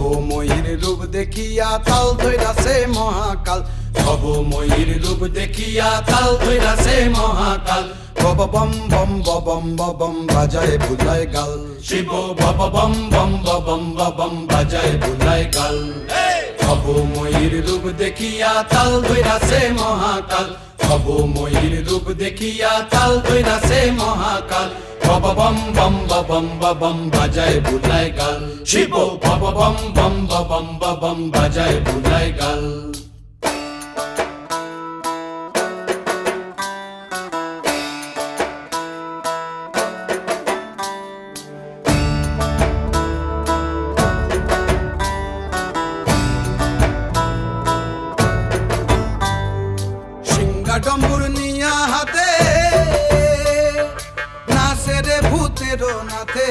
ভবময়ীর রূপ দেখিয়া তাল ধইরাছে মহাকাল, ভবময়ীর রূপ দেখিয়া তাল ধইরাছে মহাকাল। বব বম বম বম বম বাজায় বুলায় গাল, শিব বব বম বম বম বম বাজায় বুলায় গাল। ভবময়ীর রূপ দেখিয়া তাল ধইরাছে মহাকাল, ভবময়ীর রূপ দেখিয়া তাল ধইরাছে মহাকাল। বব বম বম বম বাজায় বুলায় গাল, শিব বব বম বম বম বাজায় বুলায় গাল। ডম্বুর নিয়া হাতে নাচে রে ভূতের নাথে,